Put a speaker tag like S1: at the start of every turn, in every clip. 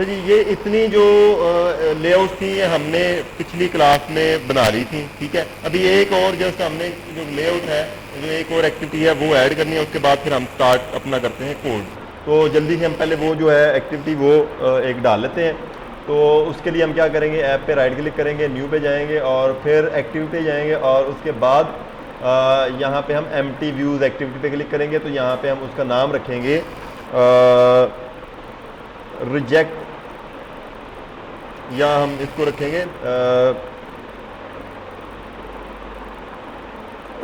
S1: तो जी ये इतनी जो लेआउट थी ये हमने पिछली क्लास में बना ली थी, ठीक है। अभी एक और जस्ट हमने जो लेआउट है, जो एक और एक्टिविटी है वो ऐड करनी है, उसके बाद फिर हम स्टार्ट अपना करते हैं कोड। तो जल्दी से हम पहले वो जो है एक्टिविटी वो एक डाल लेते हैं। तो उसके लिए हम क्या करेंगे, ऐप पे राइट क्लिक करेंगे, न्यू पे जाएंगे और फिर एक्टिविटी जाएंगे और उसके बाद यहाँ पे हम एम्प्टी व्यूज़ एक्टिविटी पे क्लिक करेंगे। तो यहाँ पे हम उसका नाम रखेंगे रिजेक्ट, या हम इसको रखेंगे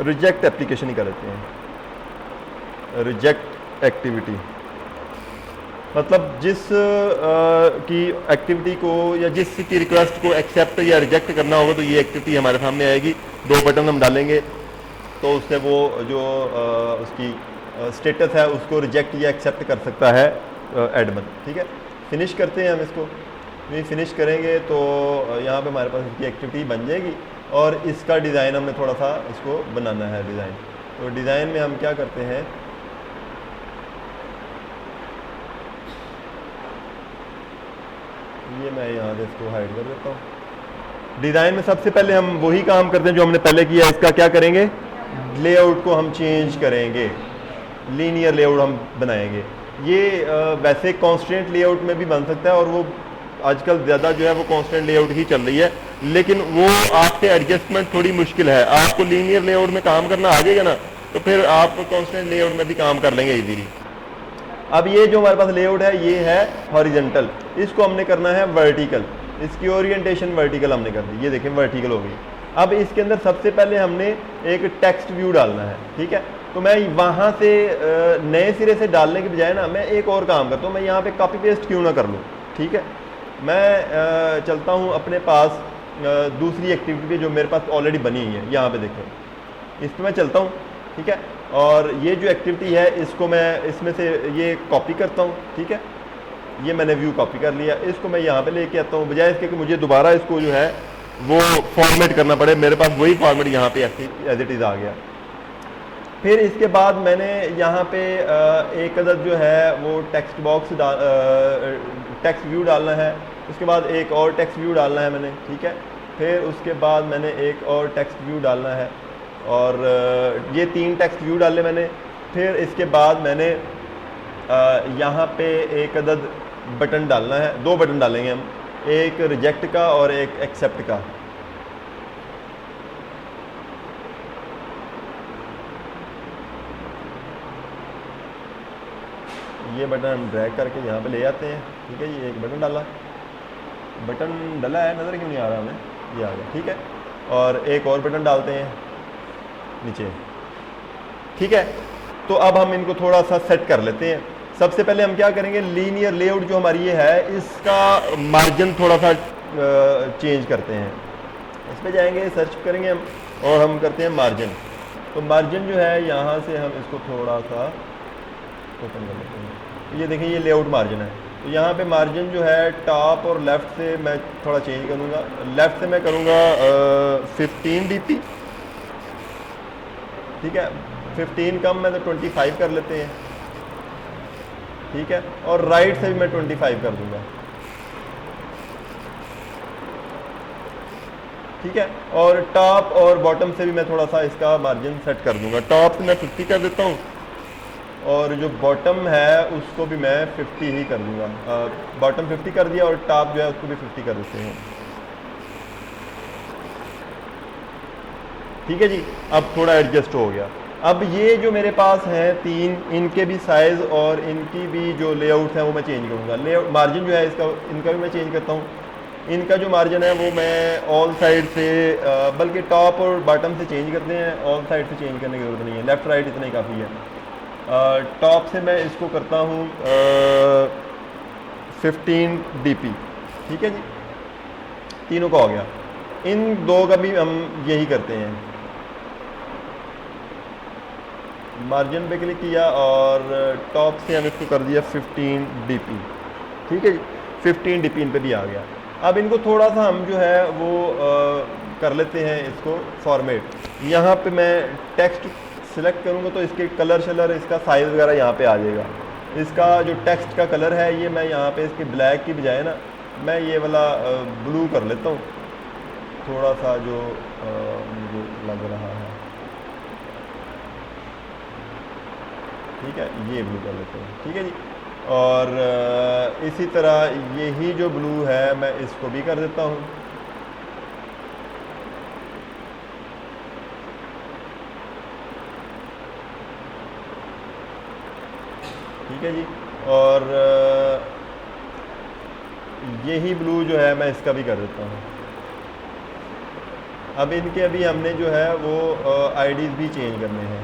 S1: रिजेक्ट एप्लीकेशन ही कर लेते हैं, रिजेक्ट एक्टिविटी। मतलब जिस की एक्टिविटी को या जिस की रिक्वेस्ट को एक्सेप्ट या रिजेक्ट करना होगा तो ये एक्टिविटी हमारे सामने आएगी। दो बटन हम डालेंगे तो उससे वो जो उसकी स्टेटस है उसको रिजेक्ट या एक्सेप्ट कर सकता है एडमिन, ठीक है। फिनिश करते हैं हम इसको। ये फिनिश करेंगे तो यहाँ पे हमारे पास इसकी एक्टिविटी बन जाएगी और इसका डिज़ाइन हमने थोड़ा सा इसको बनाना है डिज़ाइन। तो डिज़ाइन में हम क्या करते हैं, ये मैं यहाँ से इसको हाइड कर देता हूँ। डिज़ाइन में सबसे पहले हम वही काम करते हैं जो हमने पहले किया। इसका क्या करेंगे, लेआउट को हम चेंज करेंगे, लीनियर लेआउट हम बनाएंगे। ये वैसे कॉन्स्टेंट लेआउट में भी बन सकता है और वो आजकल ज़्यादा जो है वो कांस्टेंट लेआउट ही चल रही है, लेकिन वो आपसे एडजस्टमेंट थोड़ी मुश्किल है। आपको लीनियर लेआउट में काम करना आ जाएगा ना तो फिर आप कांस्टेंट लेआउट में भी काम कर लेंगे इजीली। अब ये जो हमारे पास लेआउट है ये है हॉरिजॉन्टल, इसको हमने करना है वर्टिकल। इसकी ओरिएंटेशन वर्टिकल हमने कर दी, ये देखें वर्टिकल हो गई। अब इसके अंदर सबसे पहले हमने एक टेक्स्ट व्यू डालना है, ठीक है। तो मैं वहाँ से नए सिरे से डालने के बजाय ना मैं एक और काम करता हूँ, मैं यहाँ पे कॉपी पेस्ट क्यों ना कर लूँ, ठीक है। मैं चलता हूँ अपने पास दूसरी एक्टिविटी पे जो मेरे पास ऑलरेडी बनी हुई है, यहाँ पे देखें, इस पर मैं चलता हूँ, ठीक है। और ये जो एक्टिविटी है इसको मैं इसमें से ये कॉपी करता हूँ, ठीक है। ये मैंने व्यू कॉपी कर लिया, इसको मैं यहाँ पे लेके आता हूँ, बजाय इसके कि मुझे दोबारा इसको जो है वो फॉर्मेट करना पड़े, मेरे पास वही फॉर्मेट यहाँ पे एज इट इज़ आ गया। फिर इसके बाद मैंने यहाँ पे एक अदद जो है वो टेक्स्ट बॉक्स टेक्स्ट व्यू डालना है। उसके बाद एक और टेक्स्ट व्यू डालना है मैंने, ठीक है। फिर उसके बाद मैंने एक और टेक्स्ट व्यू डालना है और ये 3 टेक्स्ट व्यू डाले मैंने। फिर इसके बाद मैंने यहाँ पे एक अदद बटन डालना है, 2 बटन डालेंगे हम, एक रिजेक्ट का और एक एक्सेप्ट का। ये बटन हम ड्रैग करके यहाँ पे ले आते हैं, ठीक है। ये एक बटन डाला है, नज़र क्यों नहीं आ रहा हमें, ये आ गया, ठीक है। और एक और बटन डालते हैं नीचे, ठीक है। तो अब हम इनको थोड़ा सा सेट कर लेते हैं। सबसे पहले हम क्या करेंगे, लीनियर लेआउट जो हमारी ये है इसका मार्जिन थोड़ा सा चेंज करते हैं। इस पर जाएंगे, सर्च करेंगे हम और हम करते हैं मार्जिन। तो मार्जिन जो है यहाँ से हम इसको थोड़ा सा ओपन कर लेते हैं। ये देखिए ये लेआउट मार्जिन है। तो यहाँ पे मार्जिन जो है टॉप और लेफ़्ट से मैं थोड़ा चेंज करूँगा। लेफ़्ट से मैं करूँगा 15 dp, ठीक है। 15 कम मैं तो 25 कर लेते हैं, ठीक है। और राइट से भी मैं 25 कर दूँगा, ठीक है। और टॉप और बॉटम से भी मैं थोड़ा सा इसका मार्जिन सेट कर दूँगा। टॉप से मैं 50 कर देता हूँ और जो बॉटम है उसको भी मैं 50 ही कर दूंगा। बॉटम 50 कर दिया और टॉप जो है उसको भी 50 कर देते हैं, ठीक है जी। अब थोड़ा एडजस्ट हो गया। अब ये जो मेरे पास हैं 3, इनके भी साइज़ और इनकी भी जो लेआउट है वो मैं चेंज करूँगा। लेआउट मार्जिन जो है इसका, इनका भी मैं चेंज करता हूँ। इनका जो मार्जिन है वो मैं ऑल साइड से बल्कि टॉप और बॉटम से चेंज करते हैं, ऑल साइड से चेंज करने की ज़रूरत नहीं है, लेफ़्ट राइट इतना ही काफ़ी है। टॉप से मैं इसको करता हूँ 15 dp, ठीक है जी। तीनों का हो गया। इन 2 का भी हम यही करते हैं। मार्जिन पे क्लिक किया और टॉप से हम इसको कर दिया 15 dp, ठीक है जी। 15 dp इन पे भी आ गया। अब इनको थोड़ा सा हम जो है वो कर लेते हैं इसको फॉर्मेट। यहाँ पे मैं टेक्स्ट सिलेक्ट करूँगा तो इसके कलर शलर, इसका साइज़ वगैरह यहाँ पे आ जाएगा। इसका जो टेक्स्ट का कलर है ये मैं यहाँ पे इसके ब्लैक की बजाय ना मैं ये वाला ब्लू कर लेता हूँ, थोड़ा सा जो मुझे लग रहा है, ठीक है, ये ब्लू कर लेते हैं, ठीक है जी। और इसी तरह यही जो ब्लू है मैं इसको भी कर देता हूँ, ठीक है जी। और यही ब्लू जो है मैं इसका भी कर देता हूँ। अब इनके अभी हमने जो है वो आईडीज़ भी चेंज करने हैं,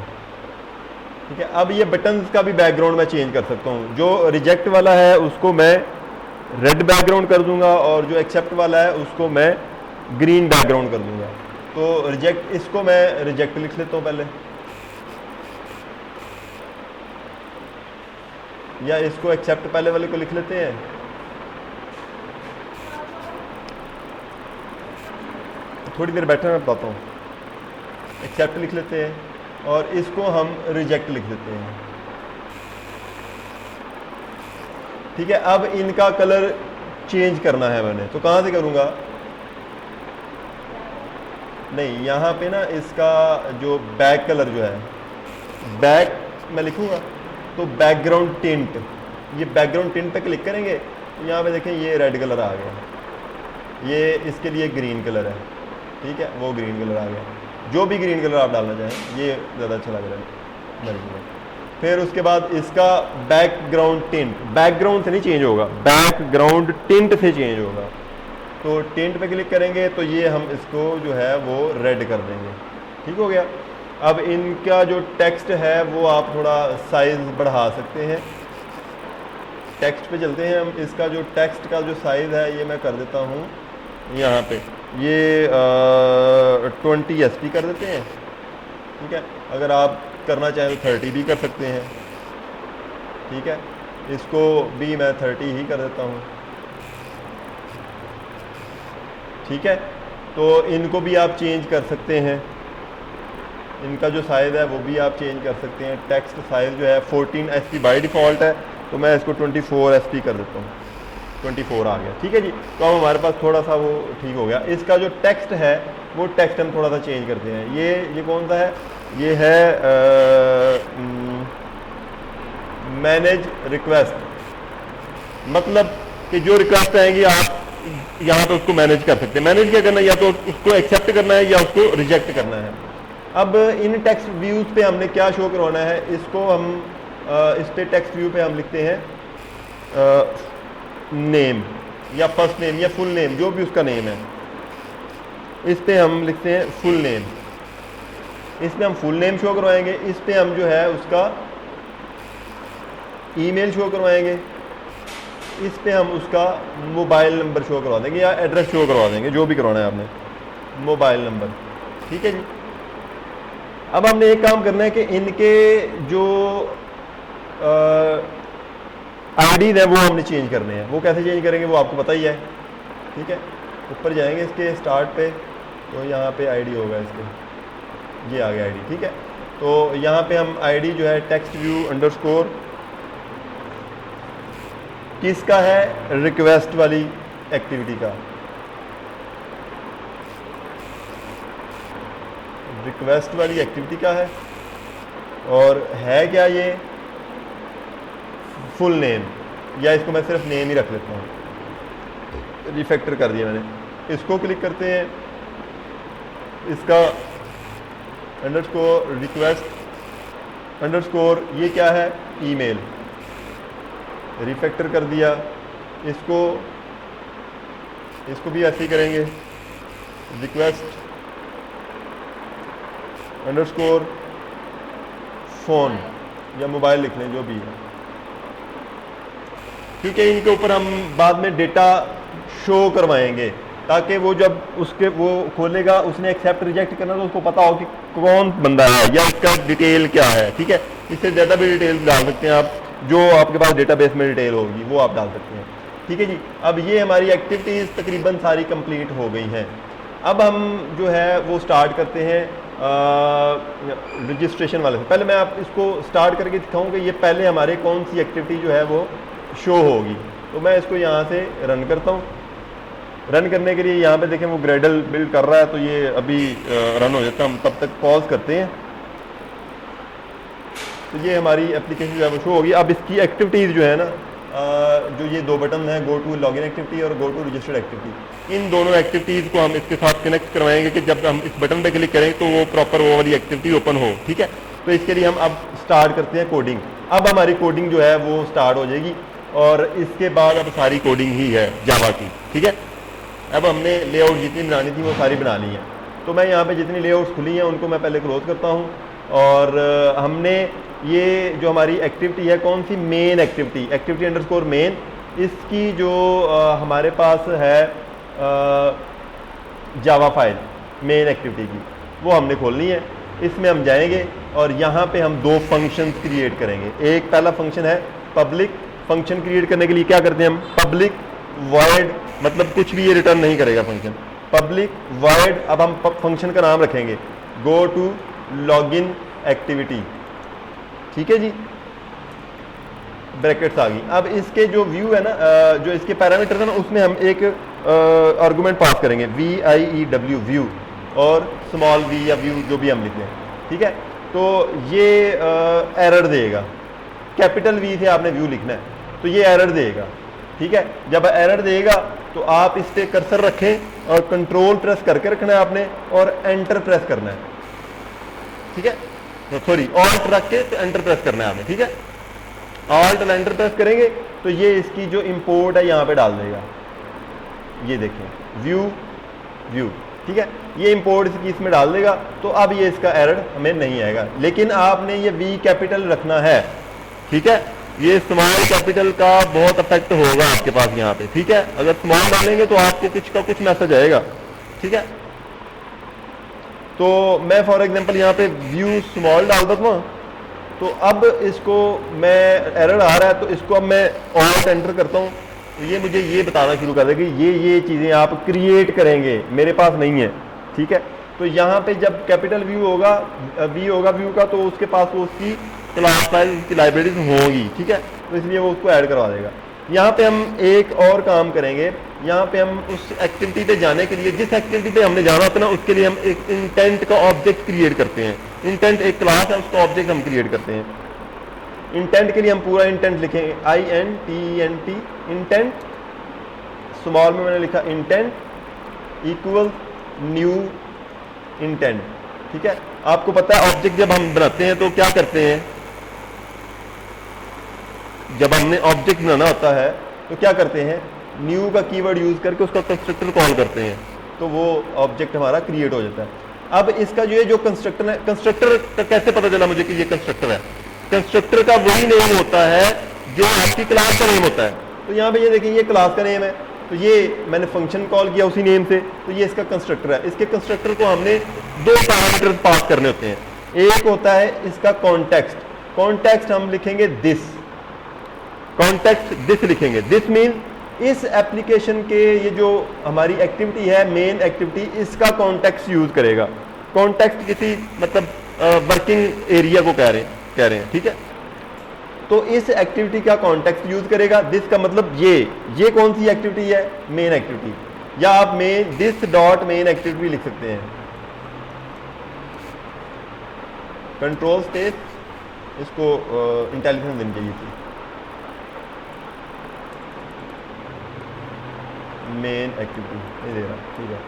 S1: ठीक है। अब ये बटन्स का भी बैकग्राउंड मैं चेंज कर सकता हूँ। जो रिजेक्ट वाला है उसको मैं रेड बैकग्राउंड कर दूंगा और जो एक्सेप्ट वाला है उसको मैं ग्रीन बैकग्राउंड कर दूंगा। तो रिजेक्ट, इसको मैं रिजेक्ट लिख लेता हूँ पहले, या इसको एक्सेप्ट पहले वाले को लिख लेते हैं, थोड़ी देर बैठे मैं बताता हूँ। एक्सेप्ट लिख लेते हैं और इसको हम रिजेक्ट लिख देते हैं, ठीक है। अब इनका कलर चेंज करना है मैंने, तो कहाँ से करूँगा? नहीं, यहाँ पे ना इसका जो बैक कलर जो है, बैक मैं लिखूँगा तो बैकग्राउंड टिंट, ये बैकग्राउंड टिंट पे क्लिक करेंगे तो यहाँ पे देखें ये रेड कलर आ गया, ये इसके लिए ग्रीन कलर है, ठीक है, वो ग्रीन कलर आ गया। जो भी ग्रीन कलर आप डालना चाहें, ये ज़्यादा अच्छा लग रहा है मेरे को। फिर उसके बाद इसका बैकग्राउंड टिंट, बैकग्राउंड से नहीं चेंज होगा, बैकग्राउंड टिंट से चेंज होगा। तो टिंट पे क्लिक करेंगे तो ये हम इसको जो है वो रेड कर देंगे, ठीक हो गया। अब इनका जो टेक्स्ट है वो आप थोड़ा साइज़ बढ़ा सकते हैं। टेक्स्ट पे चलते हैं हम, इसका जो टेक्स्ट का जो साइज़ है ये मैं कर देता हूँ यहाँ पे, ये 20 SP कर देते हैं, ठीक है। अगर आप करना चाहें तो 30 भी कर सकते हैं, ठीक है। इसको भी मैं 30 ही कर देता हूँ, ठीक है। तो इनको भी आप चेंज कर सकते हैं, इनका जो साइज़ है वो भी आप चेंज कर सकते हैं। टेक्स्ट साइज़ जो है 14 SP बाय डिफ़ॉल्ट है, तो मैं इसको 24 SP कर देता हूँ, 24 आ गया, ठीक है जी। तो अब हमारे पास थोड़ा सा वो ठीक हो गया। इसका जो टेक्स्ट है वो टेक्स्ट हम थोड़ा सा चेंज करते हैं। ये कौन सा है? ये है मैनेज रिक्वेस्ट, मतलब कि जो रिक्वेस्ट आएंगी आप यहाँ पे उसको मैनेज कर सकते हैं। मैनेज क्या करना है, या तो उसको एक्सेप्ट करना है या उसको रिजेक्ट करना है। अब इन टेक्स्ट व्यूज़ पे हमने क्या शो करवाना है, इसको हम इस पे टेक्स्ट व्यू पे हम लिखते हैं नेम या फर्स्ट नेम या फुल नेम, जो भी उसका नेम है, इस पे हम लिखते हैं फुल नेम। इस पे हम फुल नेम शो करवाएंगे, इस पे हम जो है उसका ईमेल शो करवाएंगे, इस पे हम उसका मोबाइल नंबर शो करवा देंगे या एड्रेस शो करवा देंगे, जो भी करवाना है आपने, मोबाइल नंबर, ठीक है जी। अब हमने एक काम करना है कि इनके जो आईडीज़ है वो हमने चेंज करने हैं। वो कैसे चेंज करेंगे वो आपको पता ही है, ठीक है। ऊपर जाएंगे इसके स्टार्ट पे, तो यहाँ पे आईडी होगा इसके, ये आ गया आईडी, ठीक है। तो यहाँ पे हम आईडी जो है टेक्स्ट व्यू अंडरस्कोर किसका है, रिक्वेस्ट वाली एक्टिविटी का, रिक्वेस्ट वाली एक्टिविटी का है। और है क्या ये, फुल नेम, या इसको मैं सिर्फ नेम ही रख लेता हूँ, रिफैक्टर कर दिया मैंने। इसको क्लिक करते हैं, इसका अंडरस्कोर रिक्वेस्ट अंडरस्कोर ये क्या है, ईमेल, रिफैक्टर कर दिया। इसको भी ऐसे ही करेंगे, रिक्वेस्ट अंडरस्कोर फ़ोन या मोबाइल लिख लें, जो भी है, क्योंकि इनके ऊपर हम बाद में डेटा शो करवाएंगे, ताकि वो जब उसके वो खोलेगा, उसने एक्सेप्ट रिजेक्ट करना, तो उसको पता हो कि कौन बंदा है या इसका डिटेल क्या है, ठीक है। इससे ज़्यादा भी डिटेल डाल सकते हैं आप, जो आपके पास डेटाबेस में डिटेल होगी वो आप डाल सकते हैं, ठीक है जी। अब ये हमारी एक्टिविटीज़ तकरीबन सारी कंप्लीट हो गई हैं। अब हम जो है वो स्टार्ट करते हैं रजिस्ट्रेशन वाले से पहले मैं आप इसको स्टार्ट करके दिखाऊं कि ये पहले हमारे कौन सी एक्टिविटी जो है वो शो होगी। तो मैं इसको यहाँ से रन करता हूँ। रन करने के लिए यहाँ पे देखें वो ग्रेडल बिल्ड कर रहा है, तो ये अभी रन हो जाता है, हम तब तक पॉज करते हैं। तो ये हमारी एप्लीकेशन जो है वो शो होगी। अब इसकी एक्टिविटीज़ जो है ना, जो ये दो बटन हैं, गो टू लॉगिन एक्टिविटी और गो टू रजिस्टर्ड एक्टिविटी, इन दोनों एक्टिविटीज़ को हम इसके साथ कनेक्ट करवाएंगे कि जब हम इस बटन पे क्लिक करें तो वो प्रॉपर वो वाली एक्टिविटी ओपन हो। ठीक है, तो इसके लिए हम अब स्टार्ट करते हैं कोडिंग। अब हमारी कोडिंग जो है वो स्टार्ट हो जाएगी और इसके बाद अब सारी कोडिंग ही है जावा की। ठीक है, अब हमने लेआउट जितनी बनानी थी वो सारी बना ली है। तो मैं यहाँ पे जितनी लेआउट्स खुली हैं उनको मैं पहले क्लोज करता हूँ। और हमने ये जो हमारी एक्टिविटी है, कौन सी, main activity, activity underscore main, इसकी जो हमारे पास है जावा फाइल मेन एक्टिविटी की, वो हमने खोलनी है। इसमें हम जाएंगे और यहाँ पे हम दो फंक्शंस क्रिएट करेंगे। एक पहला फंक्शन है पब्लिक। फंक्शन क्रिएट करने के लिए क्या करते हैं हम, पब्लिक वॉइड, मतलब कुछ भी ये रिटर्न नहीं करेगा फंक्शन, पब्लिक वॉइड। अब हम फंक्शन का नाम रखेंगे गो टू लॉगिन एक्टिविटी। ठीक है जी, ब्रैकेट्स आ गई। अब इसके जो व्यू है ना, जो इसके पैरामीटर्स है ना, उसमें हम एक आर्गुमेंट पास करेंगे VIEW, व्यू, और स्मॉल v या व्यू जो भी हम लिख लें। ठीक है, तो ये एरर देगा। कैपिटल V से आपने व्यू लिखना है तो ये एरर देगा। ठीक है, जब एरर देगा तो आप इस पर कर्सर रखें और कंट्रोल प्रेस करके रखना है आपने और एंटर प्रेस करना है। ठीक है, सॉरी ऑल्ट रख के तो एंटर प्रेस करना है आपने। ठीक है, ऑल्ट और एंटर प्रेस करेंगे तो ये इसकी जो इंपोर्ट है यहाँ पे डाल देगा। ये देखें व्यू व्यू। ठीक है, ये इंपोर्ट इसकी इसमें डाल देगा। तो अब ये इसका एरर हमें नहीं आएगा, लेकिन आपने ये V कैपिटल रखना है। ठीक है, ये स्मॉल कैपिटल का बहुत इफेक्ट होगा आपके पास यहाँ पे। ठीक है, अगर स्मॉल डालेंगे तो आपको कुछ का कुछ मैसेज आएगा। ठीक है, तो मैं फॉर एग्जांपल यहाँ पे व्यू स्मॉल डाल देता हूँ। तो अब इसको मैं एरर आ रहा है तो इसको अब मैं ऑल्ट एंटर करता हूँ तो ये मुझे ये बताना शुरू कर देगा कि ये चीज़ें आप क्रिएट करेंगे, मेरे पास नहीं है। ठीक है, तो यहाँ पे जब कैपिटल व्यू होगा, V होगा व्यू का, तो उसके पास वो उसकी क्लास फाइल, उसकी लाइब्रेरीज होगी। ठीक है, तो इसलिए वो उसको ऐड करवा देगा। यहाँ पे हम एक और काम करेंगे। यहाँ पे हम उस एक्टिविटी पे जाने के लिए, जिस एक्टिविटी पे हमने जाना होता है ना, उसके लिए हम एक इंटेंट का ऑब्जेक्ट क्रिएट करते हैं। इंटेंट एक क्लास है, उसका ऑब्जेक्ट हम क्रिएट करते हैं। इंटेंट के लिए हम पूरा इंटेंट लिखेंगे INTENT, इंटेंट। स्मॉल में मैंने लिखा इंटेंट इक्वल न्यू इंटेंट। ठीक है, आपको पता है ऑब्जेक्ट जब हम बनाते हैं तो क्या करते हैं, जब हमने ऑब्जेक्ट बनाना होता है तो क्या करते हैं, न्यू का कीवर्ड यूज करके उसका कंस्ट्रक्टर कॉल करते हैं, तो वो ऑब्जेक्ट हमारा क्रिएट हो जाता है। अब इसका जो है जो कंस्ट्रक्टर है, कंस्ट्रक्टर का कैसे पता चला मुझे कि ये कंस्ट्रक्टर है? कंस्ट्रक्टर का वही नेम होता है जो आपकी क्लास का नेम होता है। तो यहाँ पे ये देखिए, ये क्लास का नेम है, तो ये मैंने फंक्शन कॉल किया उसी नेम से, तो ये इसका कंस्ट्रक्टर है। इसके कंस्ट्रक्टर को हमने दो पैरामीटर्स पास करने होते हैं। एक होता है इसका कॉन्टेक्स्ट। कॉन्टेक्स्ट हम लिखेंगे दिस, कॉन्टेक्स्ट दिस लिखेंगे। दिस मीन इस एप्लीकेशन के ये जो हमारी एक्टिविटी है, मेन एक्टिविटी, इसका कॉन्टेक्स्ट यूज करेगा। कॉन्टेक्स्ट किसी मतलब वर्किंग एरिया को कह रहे हैं। ठीक है, तो इस एक्टिविटी का कॉन्टेक्स्ट यूज करेगा। दिस का मतलब ये कौन सी एक्टिविटी है, मेन एक्टिविटी, या आप main this dot main activity लिख सकते हैं। कंट्रोल स्पेस, इसको इंटेलिजेंस देनी चाहिए थी, मेन एक्टिविटी नहीं दे रहा। ठीक है,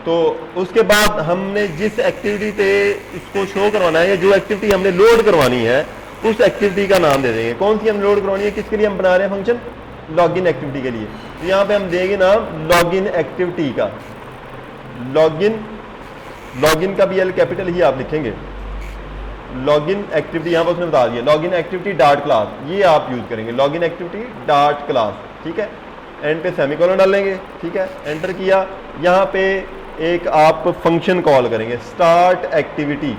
S1: तो उसके बाद हमने जिस एक्टिविटी पे इसको शो करवाना है या जो एक्टिविटी हमने लोड करवानी है उस एक्टिविटी का नाम दे देंगे। कौन सी हम लोड करवानी है, किसके लिए हम बना रहे हैं फंक्शन, लॉगिन एक्टिविटी के लिए। तो यहाँ पे हम देंगे नाम लॉगिन एक्टिविटी का। लॉगिन का भी एल कैपिटल ही आप लिखेंगे। लॉगिन एक्टिविटी यहाँ पर उसने बता दिया, लॉगिन एक्टिविटी डॉट क्लास, ये आप यूज करेंगे, लॉगिन एक्टिविटी डॉट क्लास। ठीक है, एंड पे सेमीकोलन डालेंगे। ठीक है, एंटर किया। यहाँ पे एक आप फंक्शन कॉल करेंगे स्टार्ट एक्टिविटी।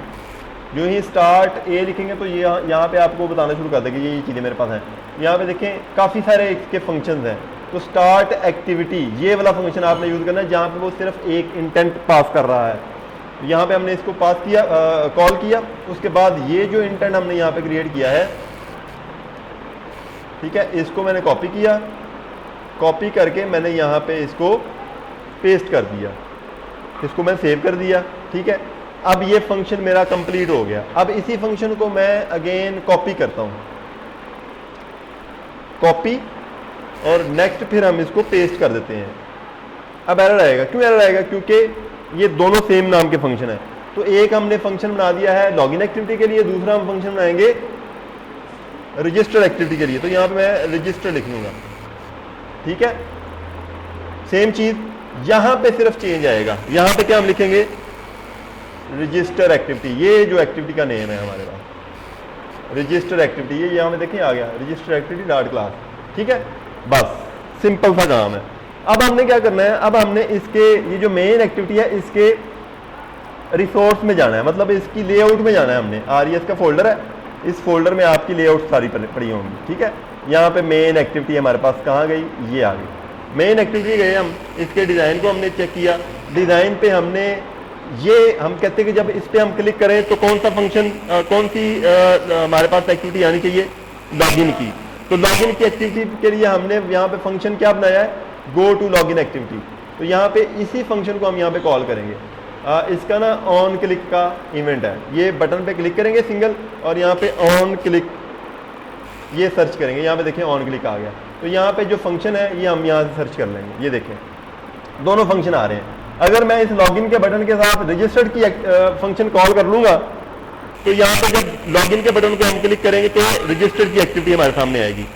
S1: जो ही स्टार्ट ए लिखेंगे तो ये यहाँ पे आपको बताना शुरू कर देंगे ये चीज़ें मेरे पास हैं। यहाँ पे देखें काफ़ी सारे इसके फंक्शंस हैं। तो स्टार्ट एक्टिविटी ये वाला फंक्शन आपने यूज़ करना है जहाँ पे वो सिर्फ एक इंटेंट पास कर रहा है। तो यहाँ पे हमने इसको पास किया, कॉल किया। उसके बाद ये जो इंटेंट हमने यहाँ पे क्रिएट किया है, ठीक है, इसको मैंने कॉपी किया, कॉपी करके मैंने यहाँ पे इसको पेस्ट कर दिया, इसको मैं सेव कर दिया, ठीक है। अब ये फंक्शन मेरा कंप्लीट हो गया। अब इसी फंक्शन को मैं अगेन कॉपी करता हूँ, कॉपी, और नेक्स्ट फिर हम इसको पेस्ट कर देते हैं। अब एरर आएगा, क्यों एरर आएगा? क्योंकि ये दोनों सेम नाम के फंक्शन है। तो एक हमने फंक्शन बना दिया है लॉगिन एक्टिविटी के लिए, दूसरा हम फंक्शन बनाएंगे रजिस्टर एक्टिविटी के लिए। तो यहाँ पे मैं रजिस्टर लिख लूंगा, ठीक है। सेम चीज यहाँ पे सिर्फ चेंज आएगा, यहाँ पे क्या हम लिखेंगे? Register activity. ये जो एक्टिविटी का नेम है हमारे पास रजिस्टर एक्टिविटी, ये यहाँ पे देखिए आ गया रजिस्टर एक्टिविटी डॉट क्लास, ठीक है। बस सिंपल सा काम है। अब हमने क्या करना है? अब हमने इसके ये जो मेन एक्टिविटी है इसके रिसोर्स में जाना है, मतलब इसकी लेआउट में जाना है। हमने RES का फोल्डर है, इस फोल्डर में आपकी लेआउट सारी पड़ी होंगी, ठीक है। यहाँ पे मेन एक्टिविटी हमारे पास कहाँ गई? ये आ गई मेन एक्टिविटी गए हम। इसके डिज़ाइन को हमने चेक किया, डिज़ाइन पे हमने ये हम कहते हैं कि जब इस पे हम क्लिक करें तो कौन सा फंक्शन, कौन सी हमारे पास एक्टिविटी आनी चाहिए? लॉगिन की। तो लॉगिन की एक्टिविटी के लिए हमने यहाँ पे फंक्शन क्या बनाया है? Go to login activity. तो यहाँ पे इसी फंक्शन को हम यहाँ पे कॉल करेंगे। इसका ना ऑन क्लिक का इवेंट है, ये बटन पे क्लिक करेंगे सिंगल, और यहाँ पे ऑन क्लिक ये सर्च करेंगे। यहाँ पे देखें ऑन क्लिक आ गया। तो यहाँ पे जो फंक्शन है ये हम यहाँ से सर्च कर लेंगे। ये देखें दोनों फंक्शन आ रहे हैं। अगर मैं इस लॉगिन के बटन के साथ रजिस्टर्ड की फंक्शन कॉल कर लूंगा तो यहाँ पे जब लॉगिन के बटन को हम क्लिक करेंगे तो रजिस्टर्ड की एक्टिविटी हमारे सामने आएगी,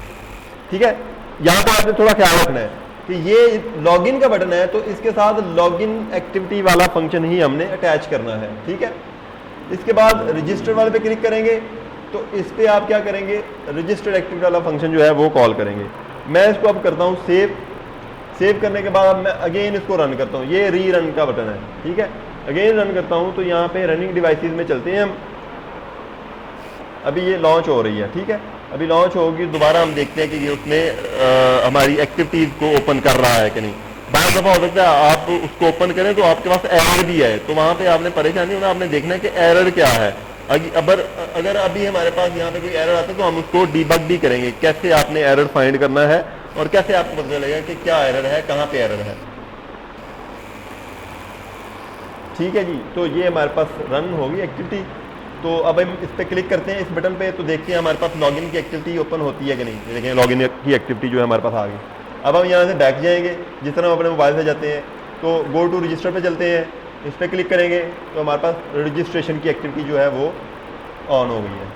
S1: ठीक है। यहाँ पे आपने थोड़ा ख्याल रखना है कि ये लॉगिन का बटन है तो इसके साथ लॉगिन एक्टिविटी वाला फंक्शन ही हमने अटैच करना है, ठीक है। इसके बाद रजिस्टर वाले पे क्लिक करेंगे तो इस पे आप क्या करेंगे? रजिस्टर्ड एक्टिविटी वाला फंक्शन जो है वो कॉल करेंगे। मैं इसको अब करता हूँ सेव। सेव करने के बाद अब मैं अगेन इसको रन करता हूँ, ये री रन का बटन है, ठीक है। अगेन रन करता हूँ तो यहाँ पे रनिंग डिवाइसेस में चलते हैं हम। अभी ये लॉन्च हो रही है, ठीक है। अभी लॉन्च होगी, दोबारा हम देखते हैं कि ये उसमें हमारी एक्टिविटीज को ओपन कर रहा है कि नहीं। बार दफ़ा हो सकता है आप उसको ओपन करें तो आपके पास एरर भी है, तो वहाँ पे आपने परेशानी होना, आपने देखना है कि एरर क्या है। अगर अभी हमारे पास यहाँ पे कोई एरर आता है तो हम उसको डीबग भी करेंगे, कैसे आपने एरर फाइंड करना है और कैसे आपको पता चलेगा कि क्या एरर है, कहाँ पे एरर है, ठीक है जी। तो ये हमारे पास रन होगी एक्टिविटी। तो अब हम इस पर क्लिक करते हैं इस बटन पे, तो देखते हैं हमारे पास लॉगिन की एक्टिविटी ओपन होती है कि नहीं। देखें लॉगिन की एक्टिविटी जो है हमारे पास आ गई। अब हम यहाँ से बैक जाएंगे, जिस तरह हम अपने मोबाइल से जाते हैं तो गो टू रजिस्टर पे चलते हैं, इस पर क्लिक करेंगे तो हमारे पास रजिस्ट्रेशन की एक्टिविटी जो है वो ऑन हो गई है,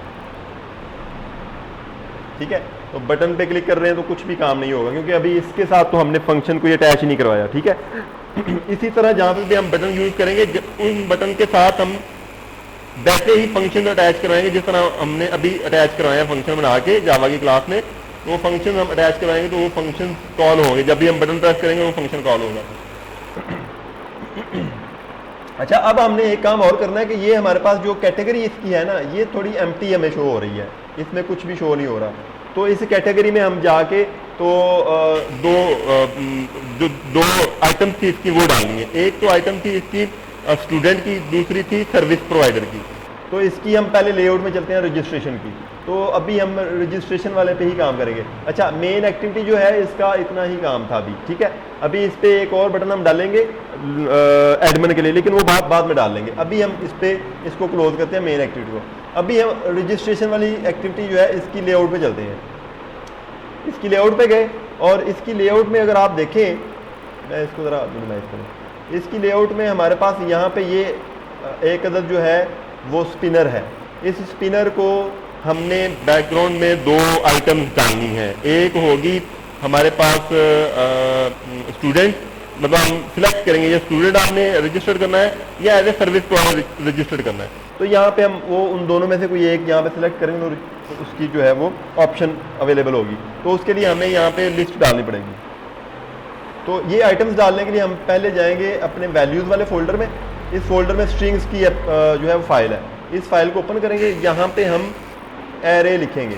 S1: ठीक है। तो बटन पे क्लिक कर रहे हैं तो कुछ भी काम नहीं होगा क्योंकि अभी इसके साथ तो हमने फंक्शन को अटैच नहीं करवाया, ठीक है। इसी तरह जहाँ पे भी हम बटन यूज करेंगे उन बटन के साथ हम वैसे ही फंक्शन अटैच करवाएंगे जिस तरह हमने अभी अटैच करवाया फंक्शन बना के जावा की क्लास में। वो फंक्शन हम अटैच करवाएंगे तो वो फंक्शन कॉल होंगे, जब भी हम बटन प्रेस करेंगे वो फंक्शन कॉल होगा। अच्छा, अब हमने एक काम और करना है कि ये हमारे पास जो कैटेगरी इसकी है ना, ये थोड़ी एम्प्टी हमें शो हो रही है, इसमें कुछ भी शो नहीं हो रहा। तो इस कैटेगरी में हम जाके तो दो आइटम थी इसकी वो डालनी है। एक तो आइटम थी इसकी स्टूडेंट की, दूसरी थी सर्विस प्रोवाइडर की। तो इसकी हम पहले लेआउट में चलते हैं रजिस्ट्रेशन की। तो अभी हम रजिस्ट्रेशन वाले पे ही काम करेंगे। अच्छा, मेन एक्टिविटी जो है इसका इतना ही काम था अभी, ठीक है। अभी इस पे एक और बटन हम डालेंगे एडमिन के लिए, लेकिन वो बाद में डाल लेंगे। अभी हम इस पे इसको क्लोज करते हैं मेन एक्टिविटी को। अभी हम रजिस्ट्रेशन वाली एक्टिविटी जो है इसकी लेआउट पे चलते हैं। इसकी लेआउट पे गए और इसकी लेआउट में अगर आप देखें, मैं इसको ज़रा मिनिमाइज करूँ, इसकी लेआउट में हमारे पास यहाँ पे ये एक अदद जो है वो स्पिनर है। इस स्पिनर को हमने बैकग्राउंड में दो आइटम्स डालनी है। एक होगी हमारे पास स्टूडेंट, मतलब हम सिलेक्ट करेंगे ये स्टूडेंट आपने रजिस्टर करना है या as a service provider register करना है। तो यहाँ पे हम वो उन दोनों में से कोई एक यहाँ पे सिलेक्ट करेंगे तो उसकी जो है वो ऑप्शन अवेलेबल होगी। तो उसके लिए हमें यहाँ पे लिस्ट डालनी पड़ेगी। तो ये आइटम्स डालने के लिए हम पहले जाएंगे अपने वैल्यूज़ वाले फोल्डर में। इस फोल्डर में स्ट्रिंग्स की जो है वो फाइल है, इस फाइल को ओपन करेंगे। यहाँ पे हम एरे लिखेंगे,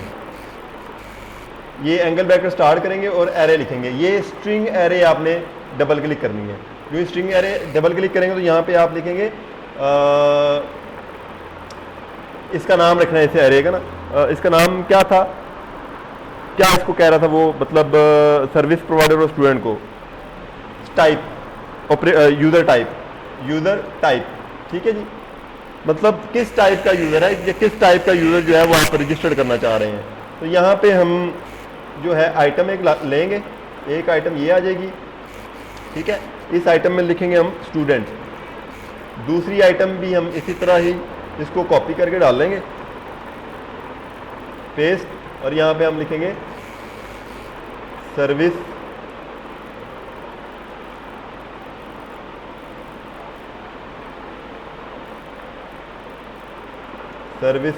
S1: ये एंगल ब्रैकेट स्टार्ट करेंगे और एरे लिखेंगे। ये स्ट्रिंग एरे आपने डबल क्लिक करनी है। जो स्ट्रिंग एरे डबल क्लिक करेंगे तो यहाँ पे आप लिखेंगे इसका नाम रखना है इसे एरे का ना, इसका नाम क्या था, क्या इसको कह रहा था वो, मतलब सर्विस प्रोवाइडर और स्टूडेंट को टाइप, यूज़र टाइप, ठीक है जी। मतलब किस टाइप का यूज़र है या किस टाइप का यूज़र जो है वो आप रजिस्टर्ड करना चाह रहे हैं। तो यहाँ पे हम जो है आइटम एक लेंगे, एक आइटम ये आ जाएगी, ठीक है। इस आइटम में लिखेंगे हम स्टूडेंट, दूसरी आइटम भी हम इसी तरह ही इसको कॉपी करके डाल लेंगे, पेस्ट, और यहाँ पे हम लिखेंगे सर्विस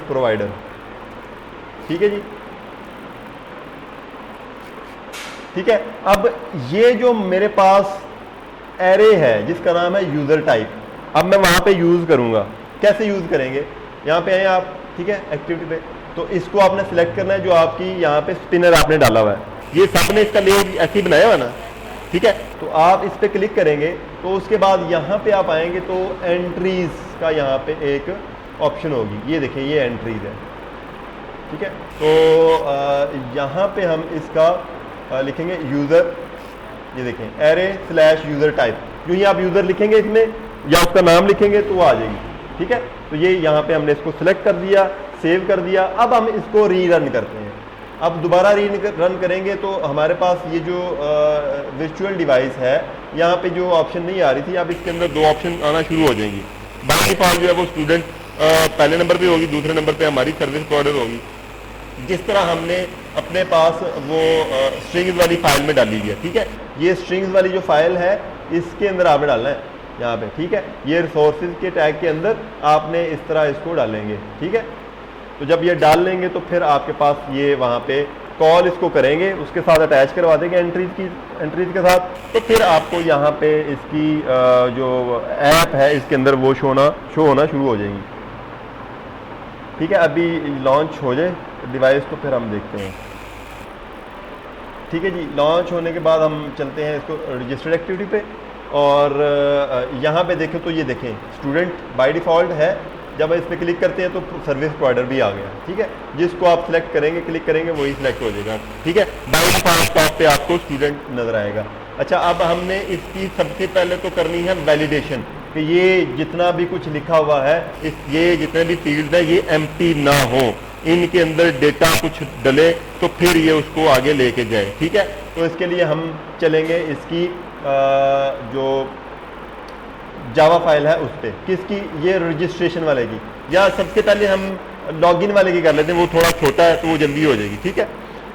S1: प्रोवाइडर, ठीक है जी, ठीक है। अब ये जो मेरे पास एरे है जिसका नाम है यूजर टाइप, अब मैं वहां पे यूज करूंगा, कैसे यूज करेंगे, यहाँ पे आए आप, ठीक है, एक्टिविटी पे, तो इसको आपने सिलेक्ट करना है जो आपकी यहाँ पे स्पिनर आपने डाला हुआ है, ये सबने इसका लेआउट ऐसे ही बनाया हुआ ना, ठीक है। तो आप इस पे क्लिक करेंगे तो उसके बाद यहाँ पे आप आएंगे तो एंट्रीज का यहाँ पे एक ऑप्शन होगी, ये देखिए ये एंट्रीज है, ठीक है। तो यहाँ पे हम इसका लिखेंगे यूज़र, ये देखें एरे स्लैश यूज़र टाइप, यूँ ही आप यूज़र लिखेंगे इसमें या उसका नाम लिखेंगे तो वो आ जाएगी, ठीक है। तो ये यहाँ पे हमने इसको सिलेक्ट कर दिया, सेव कर दिया। अब हम इसको रीरन करते हैं, अब दोबारा रन करेंगे तो हमारे पास ये जो वर्चुअल डिवाइस है यहाँ पे जो ऑप्शन नहीं आ रही थी, अब इसके अंदर दो ऑप्शन आना शुरू हो जाएंगी। बाकी डिफॉल्ट जो है वो स्टूडेंट पहले नंबर पे होगी, दूसरे नंबर पे हमारी सर्विस प्रोवाइडर होगी, जिस तरह हमने अपने पास वो स्ट्रिंग्स वाली फाइल में डाली हुई है, ठीक है। ये स्ट्रिंग्स वाली जो फाइल है इसके अंदर आपने डालना है यहाँ पे, ठीक है। ये रिसोर्सेज के टैग के अंदर आपने इस तरह इसको डालेंगे, ठीक है। तो जब ये डाल लेंगे तो फिर आपके पास ये वहाँ पे कॉल इसको करेंगे, उसके साथ अटैच करवा देंगे एंट्रीज के साथ, तो फिर आपको यहाँ पे इसकी जो ऐप है इसके अंदर वो शो होना शुरू हो जाएंगी, ठीक है। अभी लॉन्च हो जाए डिवाइस तो फिर हम देखते हैं, ठीक है जी। लॉन्च होने के बाद हम चलते हैं इसको रजिस्टर्ड एक्टिविटी पे, और यहाँ पे देखें तो ये देखें स्टूडेंट बाय डिफ़ॉल्ट है, जब इस पर क्लिक करते हैं तो सर्विस प्रोवाइडर भी आ गया, ठीक है। जिसको आप सिलेक्ट करेंगे, क्लिक करेंगे, वही सिलेक्ट हो जाएगा, ठीक है। बाय डिफ़ॉल्ट टॉप पे आपको स्टूडेंट नज़र आएगा। अच्छा, अब हमने इसकी सबसे पहले तो करनी है वैलिडेशन कि ये जितना भी कुछ लिखा हुआ है, ये जितने भी फील्ड है ये एम्प्टी ना हो, इनके अंदर डेटा कुछ डले तो फिर ये उसको आगे लेके जाए, ठीक है। तो इसके लिए हम चलेंगे इसकी जो जावा फाइल है उस पर, किसकी, ये रजिस्ट्रेशन वाले की, या सबसे पहले हम लॉगिन वाले की कर लेते हैं, वो थोड़ा छोटा है तो वो जल्दी हो जाएगी, ठीक है।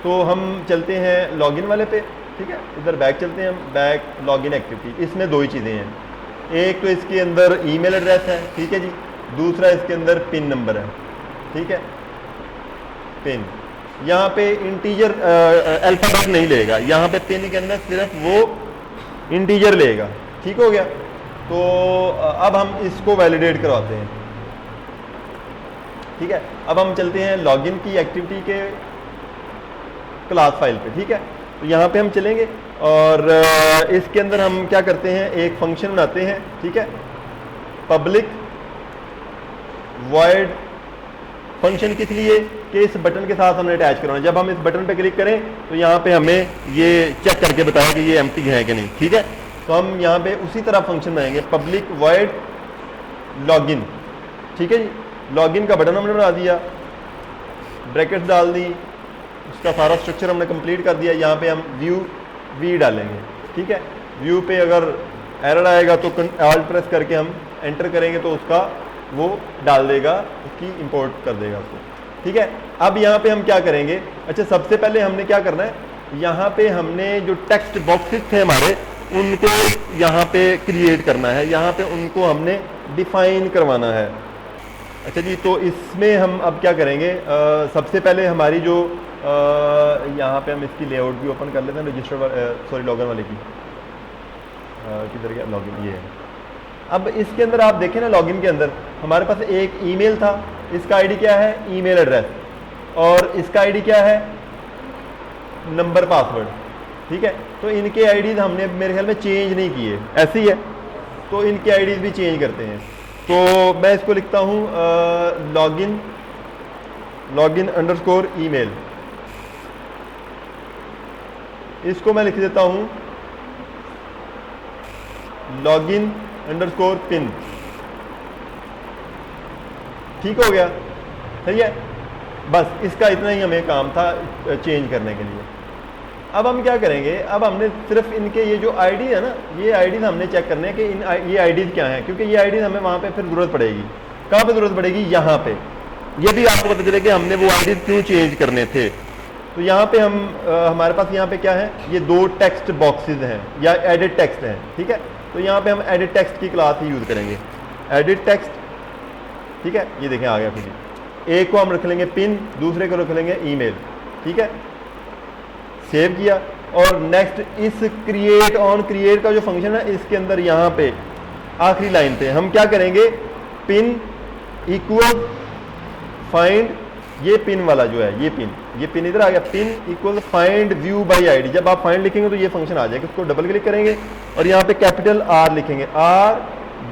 S1: तो हम चलते हैं लॉगिन वाले पे, ठीक है। इधर बैक चलते हैं हम, बैक लॉगिन एक्टिविटी, इसमें दो ही चीज़ें हैं, एक तो इसके अंदर ईमेल एड्रेस है, ठीक है जी, दूसरा इसके अंदर पिन नंबर है, ठीक है। पिन यहाँ पे इंटीजर अल्फाबेट नहीं लेगा, यहाँ पे पिन के अंदर सिर्फ वो इंटीजर लेगा, ठीक हो गया। तो अब हम इसको वैलिडेट करवाते हैं, ठीक है। अब हम चलते हैं लॉगिन की एक्टिविटी के क्लास फाइल पे, ठीक है। तो यहाँ पे हम चलेंगे और इसके अंदर हम क्या करते हैं, एक फंक्शन बनाते हैं, ठीक है। पब्लिक वॉइड फंक्शन किस लिए कि इस बटन के साथ हमने अटैच करना है, जब हम इस बटन पे क्लिक करें तो यहाँ पे हमें ये चेक करके बताया कि ये एम्प्टी है कि नहीं, ठीक है। तो हम यहाँ पे उसी तरह फंक्शन बनाएंगे, पब्लिक वॉइड लॉगिन, ठीक है जी। लॉगिन का बटन हमने बना दिया, ब्रैकेट्स डाल दी, उसका सारा स्ट्रक्चर हमने कंप्लीट कर दिया। यहाँ पे हम व्यू वी डालेंगे, ठीक है। व्यू पे अगर एरर आएगा तो ऑल्ट प्रेस करके हम एंटर करेंगे तो उसका वो डाल देगा, उसकी इंपोर्ट कर देगा उसको, ठीक है। अब यहाँ पे हम क्या करेंगे, अच्छा सबसे पहले हमने क्या करना है, यहाँ पे हमने जो टेक्स्ट बॉक्सेस थे हमारे उनको यहाँ पे क्रिएट करना है, यहाँ पे उनको हमने डिफाइन करवाना है। अच्छा जी, तो इसमें हम अब क्या करेंगे, सबसे पहले हमारी जो यहाँ पे हम इसकी लेआउट भी ओपन कर लेते हैं, रजिस्टर लॉगिन वाले की, किधर गया लॉगिन, ये है। अब इसके अंदर आप देखें ना, लॉगिन के अंदर हमारे पास एक ईमेल था, इसका आईडी क्या है, ईमेल एड्रेस, और इसका आईडी क्या है, नंबर पासवर्ड, ठीक है। तो इनके आईडीज हमने मेरे ख्याल में चेंज नहीं किए, ऐसे ही है, तो इनके आईडीज भी चेंज करते हैं। तो मैं इसको लिखता हूं लॉगिन अंडरस्कोर ईमेल, इसको मैं लिख देता हूं लॉगिन अंडरस्कोर पिन। ठीक हो गया, सही है। बस इसका इतना ही हमें काम था चेंज करने के लिए। अब हम क्या करेंगे, अब हमने सिर्फ इनके ये जो आईडी है ना, ये आईडीज हमने चेक करने हैं कि ये आईडीज क्या हैं, क्योंकि ये आईडीज हमें वहाँ पे फिर ज़रूरत पड़ेगी। कहाँ पे ज़रूरत पड़ेगी? यहाँ पे। ये भी आपको पता चले कि हमने वो आईडीज क्यों चेंज करने थे। तो यहाँ पे हम हमारे पास यहाँ पे क्या है, ये 2 टेक्स्ट बॉक्सेज हैं या एडिट टेक्स्ट हैं, ठीक है। तो यहाँ पे हम एडिट टेक्स्ट की क्लास ही यूज़ करेंगे, एडिट टेक्स्ट, ठीक है। ये देखें आ गया खुद ही। एक को हम रख लेंगे पिन, दूसरे को रख लेंगे ईमेल, ठीक है। सेव किया और नेक्स्ट इस क्रिएट का जो फंक्शन है इसके अंदर यहाँ पे आखिरी लाइन पे हम क्या करेंगे, पिन इक्वल फाइंड, ये पिन वाला जो है, ये पिन इधर आ गया, pin equal find view bye ID. जब आप फाइंड लिखेंगे तो ये फंक्शन आ जाएगा, इसको डबल क्लिक करेंगे और यहाँ पे कैपिटल R लिखेंगे,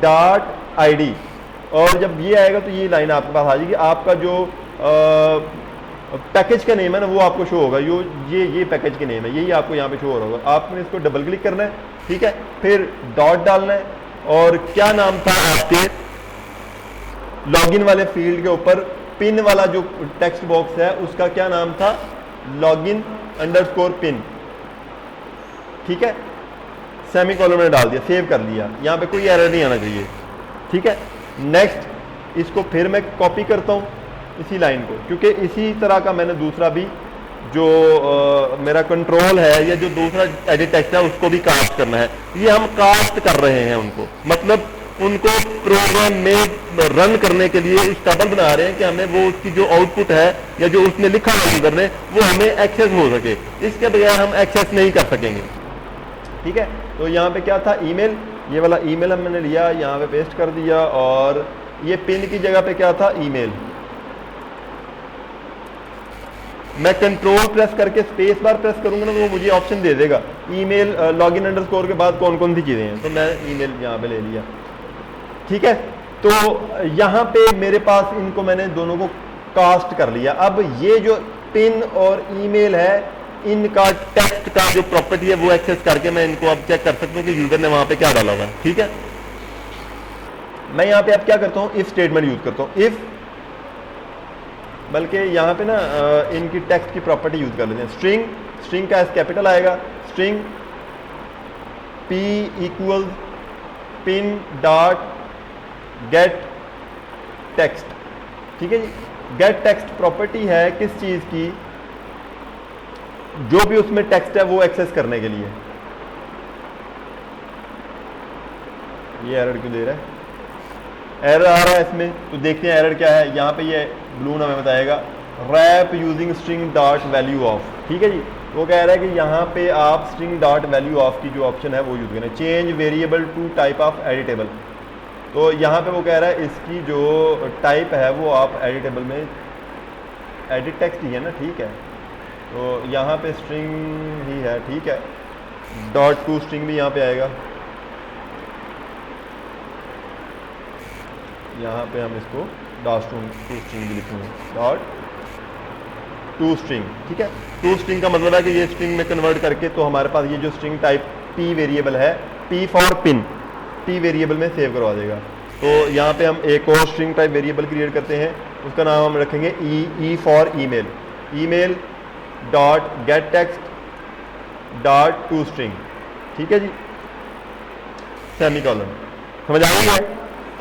S1: R.id, और जब ये आएगा तो ये लाइन आपके पास आ जाएगी। आपका जो पैकेज का नेम है ना वो आपको शो होगा, ये पैकेज के नेम है, यही आपको यहाँ पे शो हो रहा होगा। आपने इसको डबल क्लिक करना है, ठीक है, फिर डॉट डालना है और क्या नाम था आपके लॉगिन वाले फील्ड के ऊपर, पिन वाला जो टेक्स्ट बॉक्स है उसका क्या नाम था, लॉगिन अंडरस्कोर पिन, ठीक है। सेमीकोलन में डाल दिया, सेव कर लिया, यहाँ पे कोई एरर नहीं आना चाहिए, ठीक है। नेक्स्ट इसको फिर मैं कॉपी करता हूँ इसी लाइन को, क्योंकि इसी तरह का मैंने दूसरा भी जो मेरा कंट्रोल है या जो दूसरा एडिट टेक्स्ट है उसको भी कास्ट करना है। ये हम कास्ट कर रहे हैं उनको, मतलब उनको प्रोग्राम में रन करने के लिए इस काबिल बना रहे हैं कि हमें वो उसकी जो आउटपुट है या जो उसमें लिखा है यूजर ने वो हमें एक्सेस हो सके, इसके बगैर हम एक्सेस नहीं कर सकेंगे, ठीक है। तो यहाँ पे क्या था, ईमेल, ये वाला ईमेल हमने लिया, यहाँ पे पेस्ट कर दिया और ये पिन की जगह पे क्या था, ईमेल। मैं कंट्रोल प्रेस करके स्पेस बार प्रेस करूंगा ना तो वो मुझे ऑप्शन दे देगा ईमेल लॉगिन अंडरस्कोर के बाद कौन कौन सी चीज़ें हैं, तो मैं ईमेल यहाँ पे ले लिया, ठीक है। तो यहाँ पे मेरे पास इनको मैंने दोनों को कास्ट कर लिया। अब ये जो पिन और ईमेल है इनका टेक्स्ट का जो प्रॉपर्टी है वो एक्सेस करके मैं इनको अब चेक कर सकता हूँ कि यूजर ने वहां पे क्या डाला हुआ है, ठीक है। मैं यहाँ पे अब क्या करता हूँ, इफ स्टेटमेंट यूज करता हूँ, इफ, बल्कि यहाँ पे ना इनकी टेक्स्ट की प्रॉपर्टी यूज कर लेते हैं। स्ट्रिंग का एस कैपिटल आएगा, string p equal pin dot gate text, ठीक है जी। गेट टेक्स्ट प्रॉपर्टी है किस चीज की, जो भी उसमें टेक्स्ट है वो एक्सेस करने के लिए। ये एरर क्यों दे रहा है, एरर आ रहा है इसमें, तो देखते हैं एरर क्या है। यहाँ पे ये ब्लून हमें बताएगा wrap using string dot value of, ठीक है जी। वो कह रहा है कि यहाँ पे आप स्ट्रिंग डॉट वैल्यू ऑफ की जो ऑप्शन है वो यूज करें, change variable to type of editable. तो यहाँ पे वो कह रहा है इसकी जो टाइप है वो आप एडिटेबल में, एडिट टेक्स्ट ही है ना, ठीक है। तो यहाँ पे स्ट्रिंग ही है, ठीक है। डॉट टू स्ट्रिंग भी यहाँ पे आएगा, यहाँ पे हम इसको डॉट टू स्ट्रिंग भी लिखेंगे, डॉट टू स्ट्रिंग, ठीक है। टू स्ट्रिंग का मतलब है कि ये स्ट्रिंग में कन्वर्ट करके तो हमारे पास ये जो स्ट्रिंग टाइप p वेरिएबल है, p for pin, p variable में सेव करवा देगा। तो यहाँ पे हम एक और स्ट्रिंग टाइप वेरिएबल क्रिएट करते हैं, उसका नाम हम रखेंगे e for email, email dot gate text dot to string, ठीक है जी, सेमीकोलन। समझ आ गई है।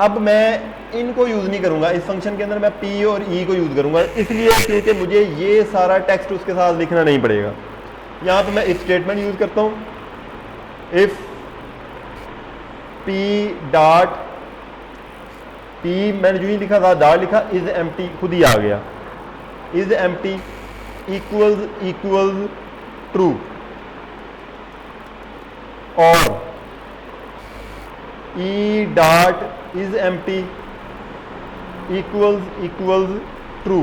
S1: अब मैं इनको यूज नहीं करूंगा इस फंक्शन के अंदर, मैं p और e को यूज करूंगा, इसलिए क्योंकि मुझे ये सारा टेक्स्ट उसके साथ लिखना नहीं पड़ेगा। यहां पे मैं इफ स्टेटमेंट यूज करता हूं, इफ p डॉट p, मैंने जो ही लिखा था डॉट लिखा, इज एम्प्टी, खुद ही आ गया, इज एम्प्टी इक्वल्स ट्रू, और e dot is empty equals true,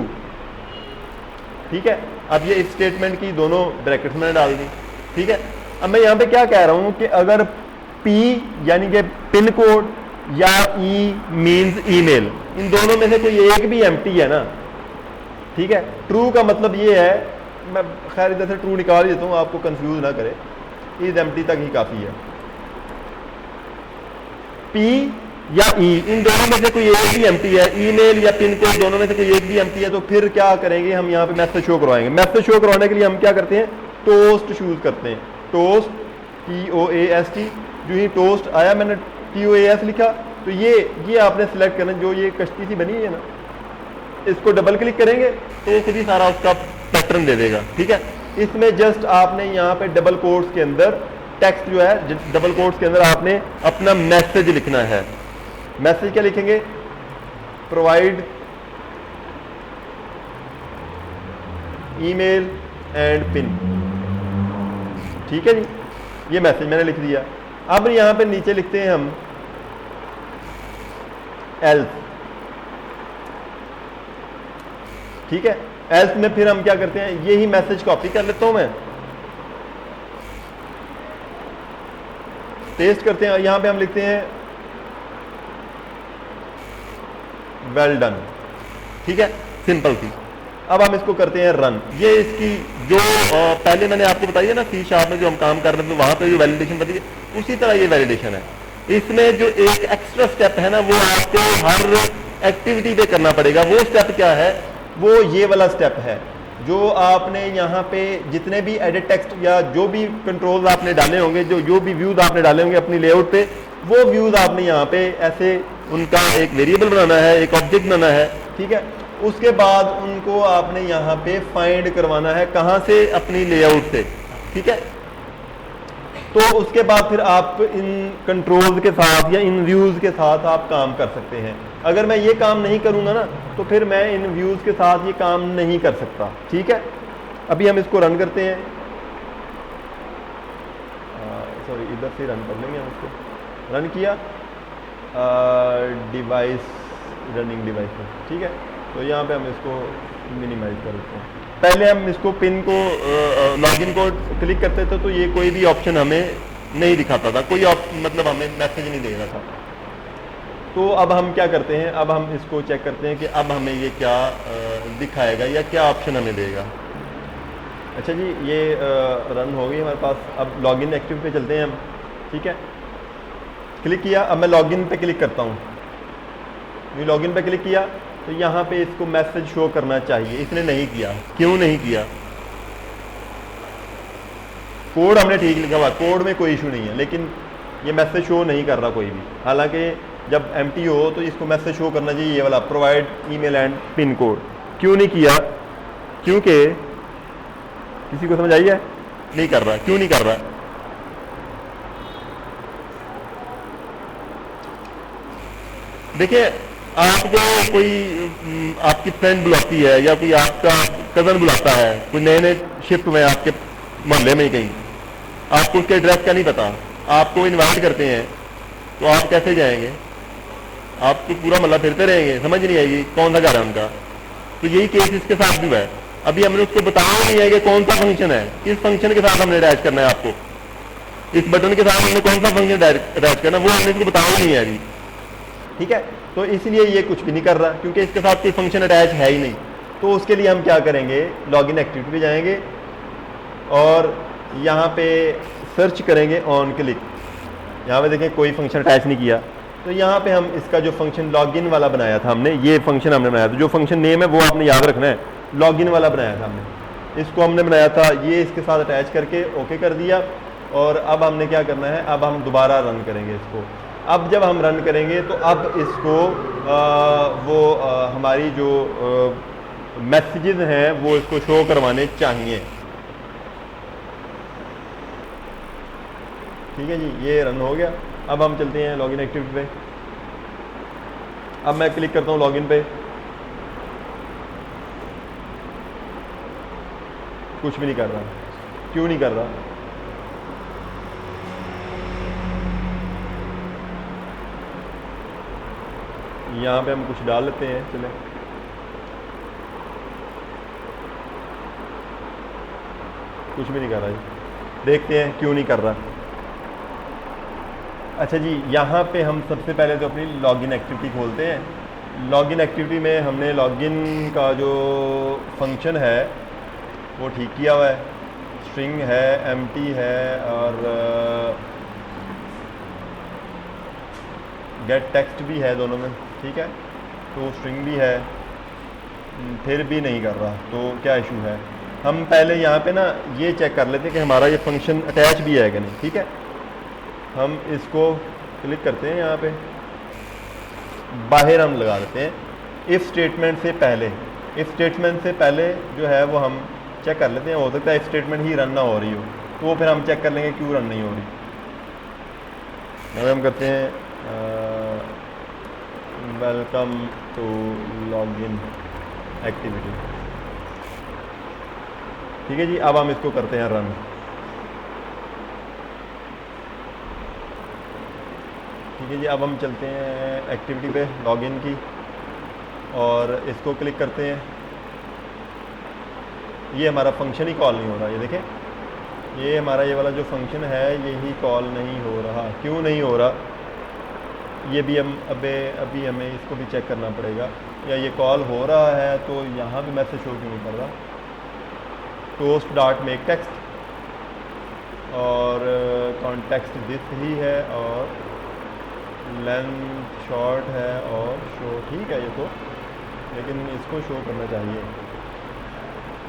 S1: ठीक है। अब ये इफ स्टेटमेंट की दोनों ब्रैकेट्स में डाल दी, ठीक है। अब मैं यहाँ पे क्या कह रहा हूँ कि अगर p यानी कि पिन कोड या ई मीन्स ईमेल, इन दोनों में से कोई एक भी एम्प्टी है ना, ठीक है। ट्रू का मतलब ये है, मैं खैर इधर से ट्रू निकाल देता हूँ, आपको कंफ्यूज ना करे, इज एम्प्टी तक ही काफ़ी है। पी या ई, इन दोनों में से कोई एक भी एम्प्टी है, ईमेल या पिन कोड दोनों में से कोई एक भी एम्प्टी है, तो फिर क्या करेंगे हम यहाँ पे मैसेज शो करवाएंगे। मैसेज शो करवाने के लिए हम क्या करते हैं, टोस्ट चूज करते हैं। टोस्ट, TOAST, जो ही टोस्ट आया, मैंने TOAS लिखा, तो ये आपने सिलेक्ट करना, जो ये कश्ती सी बनी है ना, इसको डबल क्लिक करेंगे तो खुद ही सारा उसका पैटर्न दे देगा, ठीक है। इसमें जस्ट आपने यहाँ पे डबल कोट्स के अंदर टेक्स्ट जो है, डबल कोट्स के अंदर आपने अपना मैसेज लिखना है। मैसेज क्या लिखेंगे, प्रोवाइड ईमेल एंड पिन, ठीक है जी, ये मैसेज मैंने लिख दिया। अब यहां पे नीचे लिखते हैं हम एल्स, ठीक है। एल्स में फिर हम क्या करते हैं, यही मैसेज कॉपी कर लेता हूं मैं, पेस्ट करते हैं, यहां पे हम लिखते हैं वेल डन, ठीक है, सिंपल थी। अब हम इसको करते हैं रन। ये इसकी जो पहले मैंने आपको बताई है ना C# में जो हम काम कर रहे थे, वहां पे जो वैलिडेशन बताई है, उसी तरह ये वैलिडेशन है। इसमें जो एक एक्स्ट्रा स्टेप है ना, वो आपको हर एक्टिविटी पे करना पड़ेगा। वो स्टेप क्या है, वो ये वाला स्टेप है, जो आपने यहाँ पे जितने भी एडिट टेक्स्ट या जो भी कंट्रोल आपने डाले होंगे, जो भी व्यूज आपने डाले होंगे अपनी लेआउट पे, वो व्यूज आपने यहाँ पे ऐसे उनका एक वेरिएबल बनाना है, एक ऑब्जेक्ट बनाना है, ठीक है। उसके बाद उनको आपने यहाँ पे फाइंड करवाना है, कहाँ से, अपनी लेआउट से, ठीक है। तो उसके बाद फिर आप इन कंट्रोल्स के साथ या इन व्यूज के साथ आप काम कर सकते हैं। अगर मैं ये काम नहीं करूँगा ना, तो फिर मैं इन व्यूज के साथ ये काम नहीं कर सकता, ठीक है। अभी हम इसको रन करते हैं, सॉरी इधर से रन कर लेंगे हम इसको। रन किया, डिवाइस, रनिंग डिवाइस में, ठीक है। तो यहाँ पे हम इसको मिनिमाइज कर देते हैं। पहले हम इसको पिन को लॉगिन को क्लिक करते थे, तो ये कोई भी ऑप्शन हमें नहीं दिखाता था, कोई मतलब हमें मैसेज नहीं दे रहा था। तो अब हम क्या करते हैं, अब हम इसको चेक करते हैं कि अब हमें ये क्या दिखाएगा या क्या ऑप्शन हमें देगा। अच्छा जी, ये रन हो गई हमारे पास। अब लॉगिन एक्टिव पे चलते हैं हम, ठीक है। क्लिक किया, अब मैं लॉगिन पे क्लिक करता हूँ। ये लॉगिन पे क्लिक किया तो यहाँ पे इसको मैसेज शो करना चाहिए, इसने नहीं किया। क्यों नहीं किया, कोड हमने ठीक लिखा हुआ, कोड में कोई इशू नहीं है, लेकिन ये मैसेज शो नहीं कर रहा कोई भी। हालांकि जब एम्प्टी हो तो इसको मैसेज शो करना चाहिए, ये वाला provide email and pin code. क्यों नहीं किया, क्योंकि किसी को समझ आई है, नहीं कर रहा। क्यों नहीं कर रहा, देखिए, आपको कोई आपकी फ्रेंड बुलाती है या कोई आपका कजन बुलाता है, कोई नए नए शिफ्ट हुए आपके मोहल्ले में ही कहीं, आपको उसके एड्रेस का नहीं पता, आपको इनवाइट करते हैं, तो आप कैसे जाएंगे? आपको पूरा मोहल्ला फिरते रहेंगे, समझ नहीं आएगी कौन सा घर है उनका। तो यही केस इसके साथ भी है। अभी हमने उसको बताया नहीं है कि कौन सा फंक्शन है, किस फंक्शन के साथ हमने अटैच करना है आपको, इस बटन के साथ हमने कौन सा फंक्शन अटैच करना है, वो हमने इसको बताया नहीं है अभी, ठीक है। तो इसलिए ये कुछ भी नहीं कर रहा, क्योंकि इसके साथ कोई फंक्शन अटैच है ही नहीं। तो उसके लिए हम क्या करेंगे, लॉगिन एक्टिविटी पे जाएंगे और यहाँ पे सर्च करेंगे ऑन क्लिक। यहाँ पे देखें कोई फंक्शन अटैच नहीं किया, तो यहाँ पे हम इसका जो फंक्शन लॉगिन वाला बनाया था हमने, ये फंक्शन हमने बनाया था, जो फंक्शन नेम है वो आपने याद रखना है, लॉगिन वाला बनाया था हमने, इसको हमने बनाया था, ये इसके साथ अटैच करके ओके कर दिया। और अब हमने क्या करना है, अब हम दोबारा रन करेंगे इसको। अब जब हम रन करेंगे तो अब इसको हमारी जो मैसेजेस हैं वो इसको शो करवाने चाहिए, ठीक है जी। ये रन हो गया। अब हम चलते हैं लॉगिन एक्टिविटी पे। अब मैं क्लिक करता हूँ लॉगिन पे, कुछ भी नहीं कर रहा। क्यों नहीं कर रहा, यहाँ पे हम कुछ डाल लेते हैं, चले कुछ भी नहीं कर रहा जी। देखते हैं क्यों नहीं कर रहा। अच्छा जी, यहाँ पे हम सबसे पहले तो अपनी लॉगिन एक्टिविटी खोलते हैं। लॉगिन एक्टिविटी में हमने लॉगिन का जो फंक्शन है वो ठीक किया हुआ है, स्ट्रिंग है, एम्प्टी है और गेट टेक्स्ट भी है दोनों में, ठीक है। तो स्ट्रिंग भी है, फिर भी नहीं कर रहा, तो क्या इशू है। हम पहले यहाँ पे ना ये चेक कर लेते हैं कि हमारा ये फंक्शन अटैच भी है कि नहीं, ठीक है। हम इसको क्लिक करते हैं, यहाँ पे बाहर हम लगा देते हैं इफ़ स्टेटमेंट से पहले। इफ़ स्टेटमेंट से पहले जो है वो हम चेक कर लेते हैं, हो सकता है इफ़ स्टेटमेंट ही रन ना हो रही हो, तो वो फिर हम चेक कर लेंगे क्यों रन नहीं हो रही। हम करते हैं वेलकम टू लॉगिन एक्टिविटी, ठीक है जी। अब हम इसको करते हैं रन, ठीक है जी। अब हम चलते हैं एक्टिविटी पे लॉगिन की और इसको क्लिक करते हैं। ये हमारा फंक्शन ही कॉल नहीं हो रहा, ये देखें, ये हमारा ये वाला जो फंक्शन है यही कॉल नहीं हो रहा। क्यों नहीं हो रहा, ये भी हम अभी हमें इसको भी चेक करना पड़ेगा। या ये कॉल हो रहा है तो यहाँ भी मैसेज शो क्यों नहीं कर रहा। टोस्ट डॉट मेक टेक्स्ट और कॉन्टेक्स्ट दिस ही है और लेंथ शॉर्ट है और शो, ठीक है ये तो, लेकिन इसको शो करना चाहिए।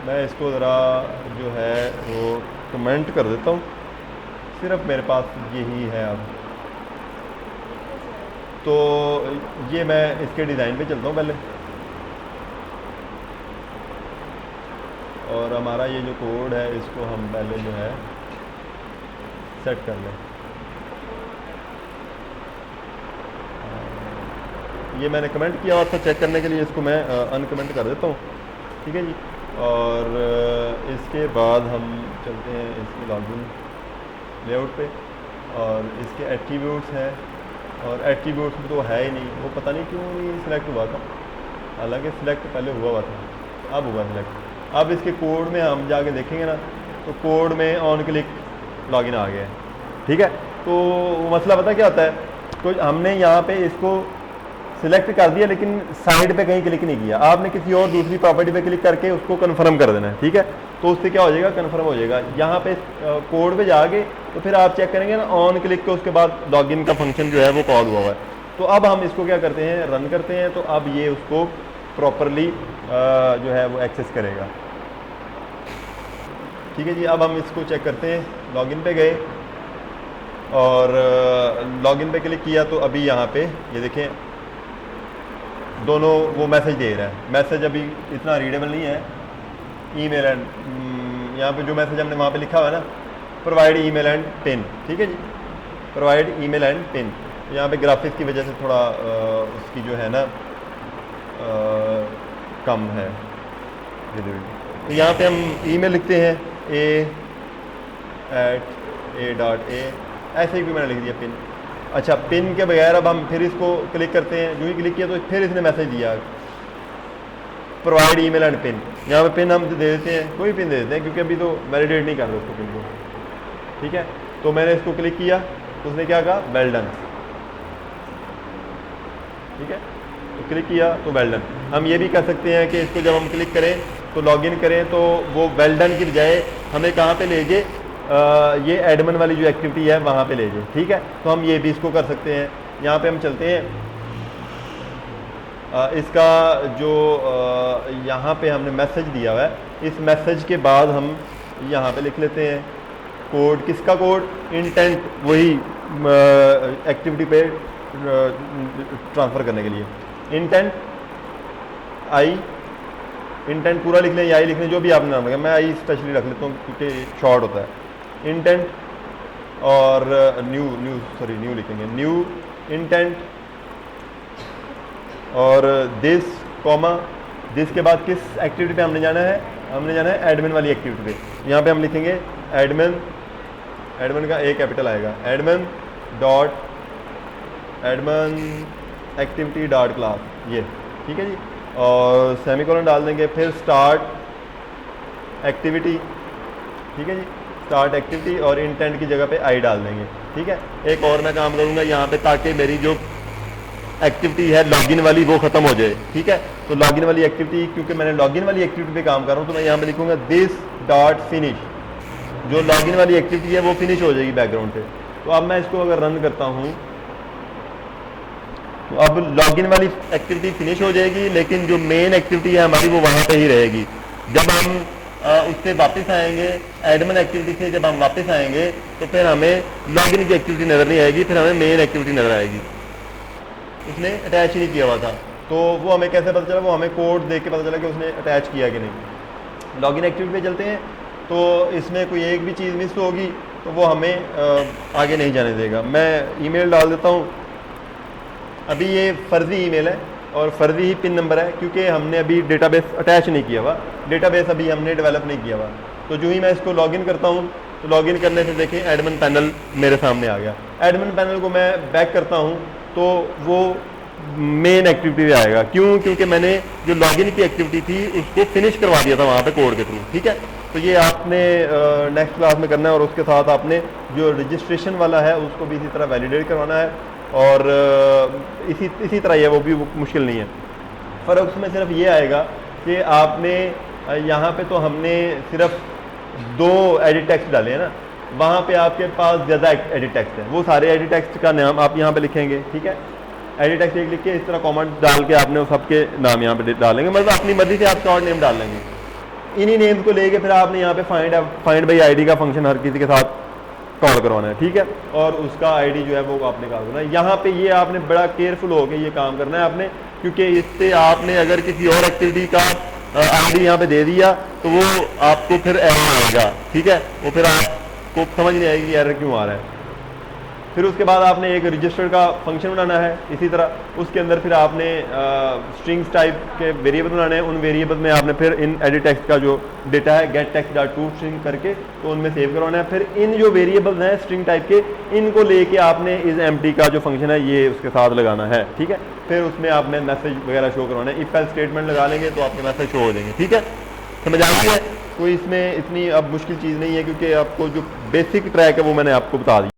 S1: मैं इसको ज़रा जो है वो कमेंट कर देता हूँ, सिर्फ मेरे पास यही है अब। तो ये मैं इसके डिज़ाइन पे चलता हूँ पहले, और हमारा ये जो कोड है इसको हम पहले जो है सेट कर लें। ये मैंने कमेंट किया हुआ था चेक करने के लिए, इसको मैं अनकमेंट कर देता हूँ, ठीक है जी। और इसके बाद हम चलते हैं इसके लॉगिन लेआउट पे, और इसके एट्रीब्यूट्स हैं, और एट्रीब्यूट्स में तो है ही नहीं, वो पता नहीं क्यों नहीं सिलेक्ट हुआ था, हालांकि सिलेक्ट पहले हुआ था, अब हुआ सिलेक्ट। अब इसके कोड में हम जाके देखेंगे ना, तो कोड में ऑन क्लिक लॉगिन आ गया है, ठीक है। तो मसला पता क्या होता है, तो हमने यहाँ पे इसको सिलेक्ट कर दिया लेकिन साइड पे कहीं क्लिक नहीं किया, आपने किसी और दूसरी प्रॉपर्टी पे क्लिक करके उसको कन्फर्म कर देना है, ठीक है। तो उससे क्या हो जाएगा, कन्फर्म हो जाएगा। यहाँ पे कोड पे जाके तो फिर आप चेक करेंगे ना ऑन क्लिक के, उसके बाद लॉगिन का फंक्शन जो है वो कॉल हुआ है। तो अब हम इसको क्या करते हैं, रन करते हैं, तो अब ये उसको प्रॉपरली जो है वो एक्सेस करेगा, ठीक है जी। अब हम इसको चेक करते हैं, लॉगिन पे गए और लॉगिन पे क्लिक किया, तो अभी यहाँ पे ये देखें दोनों वो मैसेज दे रहा है। मैसेज अभी इतना रीडेबल नहीं है, ईमेल एंड यहाँ पे जो मैसेज हमने वहाँ पे लिखा हुआ है ना, प्रोवाइड ईमेल एंड पिन, ठीक है जी, प्रोवाइड ईमेल एंड पिन। यहाँ पे ग्राफिक्स की वजह से थोड़ा उसकी जो है ना कम है विजिबिलिटी। तो यहाँ पे हम ईमेल लिखते हैं a@a.a, ऐसे ही भी मैंने लिख दिया पिन। अच्छा, पिन के बगैर अब हम फिर इसको क्लिक करते हैं, जो ही क्लिक किया तो फिर इसने मैसेज दिया प्रोवाइड ईमेल एंड पिन। यहाँ पे पिन हम दे देते हैं, कोई पिन दे देते हैं क्योंकि अभी तो वैलिडेट नहीं कर रहे उसको पिन को, ठीक है। तो मैंने इसको क्लिक किया तो उसने क्या कहा, वेल डन, ठीक है। तो क्लिक किया तो वेल डन। हम ये भी कर सकते हैं कि इसको जब हम क्लिक करें तो लॉगिन करें तो वो वेल डन की बजाय हमें कहाँ पे ले जाए, ये एडमिन वाली जो एक्टिविटी है वहाँ पे ले जाए, ठीक है। तो हम ये भी इसको कर सकते हैं। यहाँ पे हम चलते हैं, इसका जो यहाँ पे हमने मैसेज दिया हुआ है, इस मैसेज के बाद हम यहाँ पे लिख लेते हैं कोड। किसका कोड, इंटेंट, वही एक्टिविटी पे ट्रांसफ़र करने के लिए। इंटेंट आई, इंटेंट पूरा लिख लें या आई लिख लें, जो भी आपने नाम रखा, मैं आई स्पेशली रख लेता हूँ क्योंकि शॉर्ट होता है। इंटेंट और न्यू लिखेंगे, न्यू इंटेंट और दिस कॉमा, दिस के बाद किस एक्टिविटी पे हमने जाना है, हमने जाना है एडमिन वाली एक्टिविटी पे। यहाँ पे हम लिखेंगे एडमिन, एडमिन का ए कैपिटल आएगा, एडमिन एक्टिविटी डॉट क्लास, ये ठीक है जी, और सेमीकोलन डाल देंगे, फिर स्टार्ट एक्टिविटी, ठीक है जी, स्टार्ट एक्टिविटी, और इंटेंट की जगह पे आई डाल देंगे। ठीक है। एक और मैं काम करूंगा यहाँ पे ताकि मेरी जो एक्टिविटी है लॉगिन वाली वो खत्म हो जाए, ठीक है। तो लॉगिन वाली एक्टिविटी, क्योंकि मैंने लॉगिन वाली एक्टिविटी पे काम कर रहा हूँ, तो मैं यहाँ पे लिखूंगा दिस डॉट फिनिश। जो लॉगिन वाली एक्टिविटी है वो फिनिश हो जाएगी बैकग्राउंड से। तो अब मैं इसको अगर रन करता हूँ तो अब लॉगिन वाली एक्टिविटी फिनिश हो जाएगी, लेकिन जो मेन एक्टिविटी है हमारी वो वहाँ पे ही रहेगी। जब हम उससे वापस आएंगे, एडमिन एक्टिविटी से जब हम वापस आएंगे तो फिर हमें लॉगिन की एक्टिविटी नज़र नहीं आएगी, फिर हमें मेन एक्टिविटी नज़र आएगी। उसने अटैच ही नहीं किया हुआ था, तो वो हमें कैसे पता चला? वो हमें कोड देख के पता चला कि उसने अटैच किया कि नहीं। लॉगिन एक्टिविटी पे चलते हैं, तो इसमें कोई एक भी चीज़ मिस होगी तो वो हमें आगे नहीं जाने देगा। मैं ईमेल डाल देता हूँ। अभी ये फर्जी ईमेल है और फर्जी ही पिन नंबर है, क्योंकि हमने अभी डेटाबेस अटैच नहीं किया हुआ, डेटाबेस अभी हमने डेवलप नहीं किया हुआ। तो जो ही मैं इसको लॉगिन करता हूँ तो लॉगिन करने से देखें एडमिन पैनल मेरे सामने आ गया। एडमिन पैनल को मैं बैक करता हूँ तो वो मेन एक्टिविटी पे आएगा। क्यों? क्योंकि मैंने जो लॉगिन की एक्टिविटी थी उसको फिनिश करवा दिया था वहाँ पे कोड के थ्रू, ठीक है। तो ये आपने नेक्स्ट क्लास में करना है, और उसके साथ आपने जो रजिस्ट्रेशन वाला है उसको भी इसी तरह वैलिडेट करवाना है, और इसी तरह ये वो भी मुश्किल नहीं है। फ़र्क उसमें सिर्फ ये आएगा कि आपने यहाँ पे तो हमने सिर्फ 2 एडिट टेक्स्ट डाले हैं ना, वहाँ पे आपके पास ज़्यादा एडिट टेक्स्ट है। वो सारे एडिट टेक्स्ट का नाम आप यहाँ पे लिखेंगे, ठीक है। एडिट टेक्स्ट एक लिख के इस तरह कमेंट डाल के आपने सबके नाम यहाँ पे डालेंगे, मतलब अपनी मर्जी से आप शॉर्ट नेम डाल लेंगे। इन्हीं नेम्स को लेके फिर आपने यहाँ पे फाइंड बाई आईडी का फंक्शन हर किसी के साथ कॉल करवाना है, ठीक है। और उसका आईडी जो है वो आपने कॉल करना है। यहाँ पे ये आपने बड़ा केयरफुल होकर ये काम करना है आपने, क्योंकि इससे आपने अगर किसी और एक्टिविटी का आईडी यहाँ पे दे दिया तो वो आपको फिर एरर आएगा, ठीक है। वो फिर आपको समझ नहीं आएगी एरर क्यों आ रहा है। फिर उसके बाद आपने एक रजिस्टर का फंक्शन बनाना है इसी तरह। उसके अंदर फिर आपने स्ट्रिंग्स टाइप के वेरिएबल बनाने हैं। उन वेरिएबल में आपने फिर इन एडिट टेक्स्ट का जो डेटा है gate text dot to string करके तो उनमें सेव करवाना है। फिर इन जो वेरिएबल्स हैं स्ट्रिंग टाइप के, इनको लेके आपने इस एम्प्टी का जो फंक्शन है ये उसके साथ लगाना है, ठीक है। फिर उसमें आपने मैसेज वगैरह शो करवाना है। इफ एल्स स्टेटमेंट लगा लेंगे तो आपके मैसेज शो हो जाएंगे, ठीक है। समझ आ गई है? कोई इसमें इतनी अब मुश्किल चीज़ नहीं है, क्योंकि आपको जो बेसिक ट्रैक है वो मैंने आपको बता दिया।